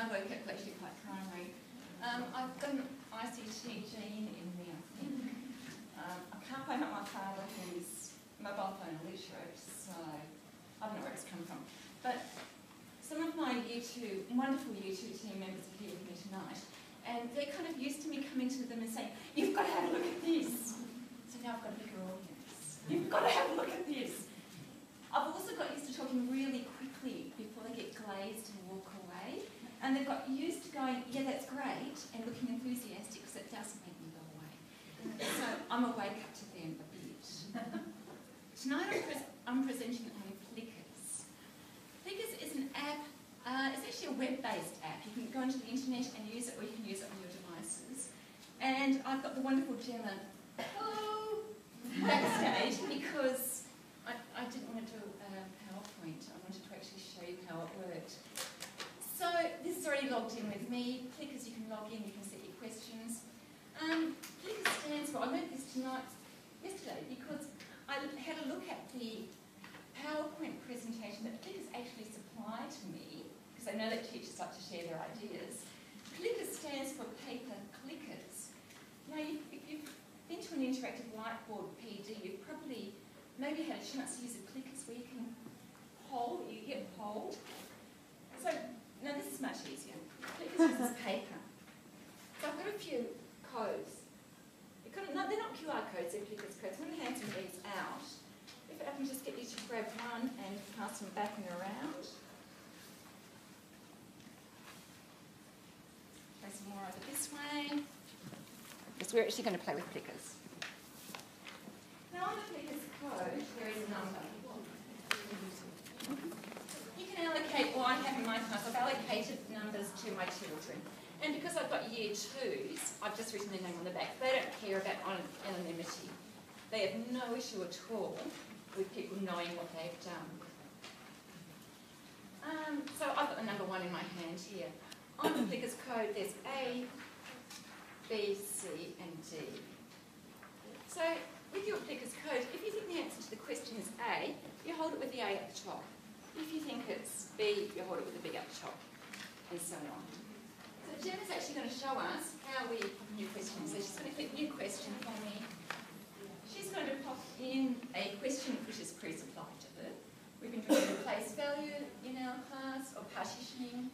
my vocab actually quite primary. I've got an ICT gene in me, I think. I can't find out my father who's mobile phone illiterate, so I don't know where it's come from. But some of my wonderful Year 2 team members are here with me tonight, and they're kind of used to me coming to them and saying, you've got to have a look at this. So now I've got a bigger audience. You've got to have a look at this. I've also got used to talking really quickly before they get glazed and walk away. And they've got used to going, yeah, that's great, and looking enthusiastic because it does make them go away. So I'm a wake up to them a bit. Tonight I'm presenting on Plickers. Plickers is an app, it's actually a web-based app. You can go onto the internet and use it, or you can use it on your devices. And I've got the wonderful Gemma, hello, backstage, because I didn't want to do a PowerPoint. I wanted to actually show you how it worked. So this is already logged in with me. Plickers, you can log in, you can set your questions. Plickers stands for, I learned this yesterday, because I had a look at the PowerPoint presentation that Plickers actually supplied to me, because I know that teachers like to share their ideas. Plickers stands for paper clickers. Now, if you've been to an interactive whiteboard PD, you've probably maybe had a chance to use a Plickers where you can hold, you get polled. So, no, this is much easier. Plickers uses paper. So I've got a few codes. They're not QR codes, they're Plickers codes. I'm going to hand some of these out. If I can just get you to grab one and pass them back and around. Play some more over this way. Because we're actually going to play with Plickers. Now on the Plickers code, there is a number. You can allocate, well I have in my class, I've allocated numbers to my children. And because I've got Year 2s, I've just written their name on the back. They don't care about anonymity. They have no issue at all with people knowing what they've done. So I've got the number 1 in my hand here. On the Plickers code, there's A, B, C, and D. So with your Plickers code, if you think the answer to the question is A, you hold it with the A at the top. If you think it's B, you hold it with the B at the top, and so on. So Gemma's actually going to show us how we pop a new question. So she's going to click new question for me. She's going to pop in a question which is pre-supplied to her. We've been doing replace value in our class, or partitioning.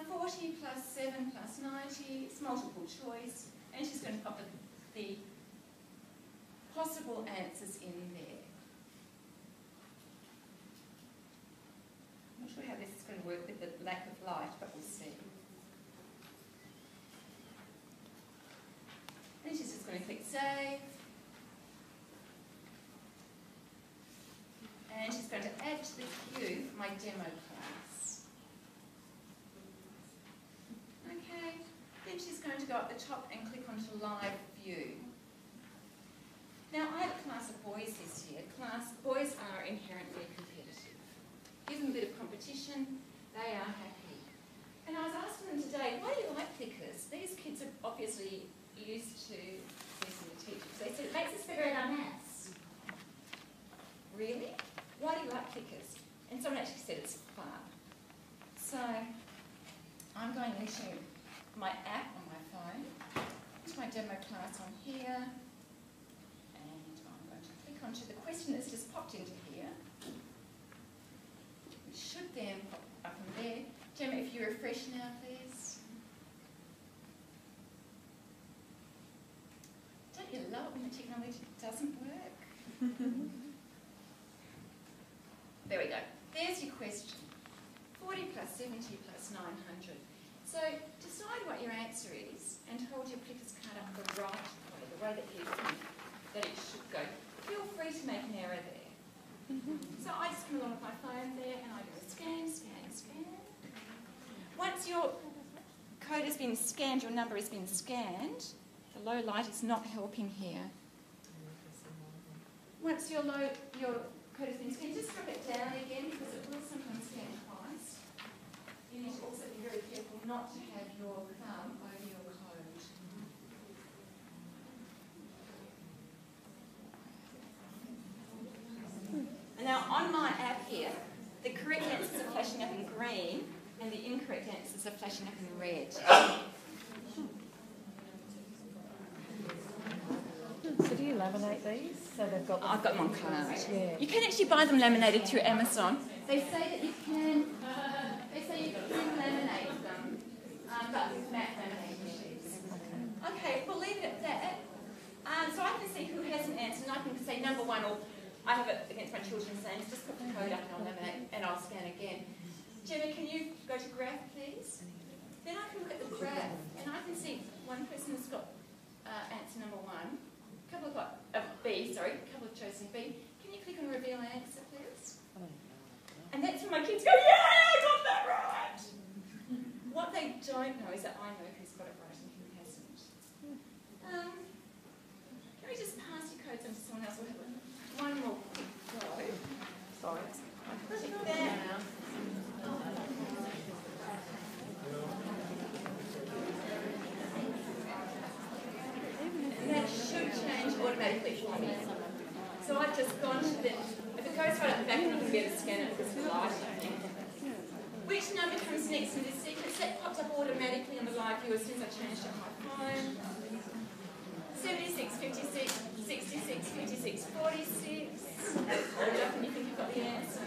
40 plus 7 plus 90, it's multiple choice, and she's going to pop the possible answers in there. I'm not sure how this is going to work with the lack of light, but we'll see. And she's just going to click save. And she's going to add to the queue my demo class. Okay, then she's going to go up the top and click onto live view. Now I have a class of boys this year. Boys are inherently competitive. Give them a bit of competition, they are happy. And I was asking them today, why do you like Plickers? These kids are obviously used to listening to teachers. They said, it makes us better at our maths. Really? Why do you like Plickers? And someone actually said it's fun. So I'm going into my app on my phone, into my demo class on here, and I'm going to click onto the question that's just popped into here. It should then pop up in there. Gemma, if you refresh now, please. Don't you love it when the technology doesn't work? There we go. There's your question. 40 plus 70 plus 900. So decide what your answer is and hold your Plickers card up the right way, the way that you think that it should go. Feel free to make an error there. So I just come along with my phone there and I do a scan, scan, scan. Once your code has been scanned, your number has been scanned. The low light is not helping here. Once your code has been scanned, just drop it down again because it will sometimes scan twice. You need to also be very careful not to have your thumb over your code. And now on my app here, the correct answers are flashing up in green, And the incorrect answers are flashing up in red. So do you laminate these? So they've got. I've got them on card. Yeah. You can actually buy them laminated through Amazon. They say that you can. They say you can laminate them, but with matte laminating machines. Okay, we'll leave it at that. So I can see who hasn't answered, and I can say number one, or I have it against my children's names. Just put the code up and I'll laminate, and I'll scan again. Gemma, can you go to graph, please? Then I can look at the graph, and I can see one person has got answer number one. A couple have got B, sorry. A couple have chosen B. Can you click on reveal answer, please? And that's when my kids go, yeah, I got that right! What they don't know is that I know who's got it right and who hasn't. Can we just pass your codes on to someone else? We'll have one more quick go. Sorry. Check that. And that should change automatically for me. So I've just gone to the, if it goes right up the back, you can better scan it because it's light. Which number comes next in this sequence? That pops up automatically on the live view as soon as I changed it on my phone. 76, 56, 66, 56, 46. Hold it up and you think you've got the answer.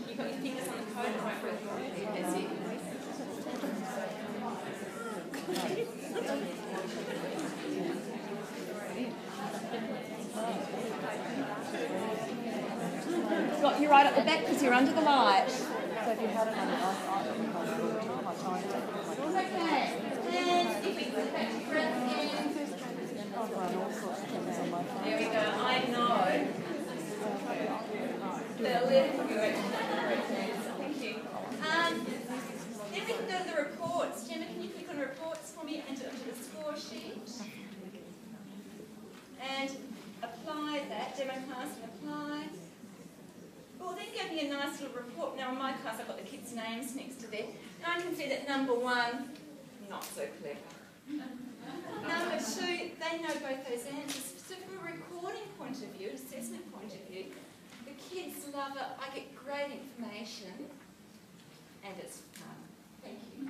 You've got your fingers on the code, it won't record. That's it. Got you right at the back because you're under the light. So if you had it on the Okay. And if we put back to breath again. I've run all sorts of things on my phone. There we go. I know. The left you actually thank you. Then we can go to the reports. Gemma, can you click on reports for me and onto the score sheet? And apply that. Demo class and apply. Well, then gave me a nice little report. Now in my class I've got the kids' names next to there. And I can see that number one, not so clever. Number two, they know both those answers. So from a recording point of view, assessment point of view, the kids love it. I get great information and it's fun. Thank you.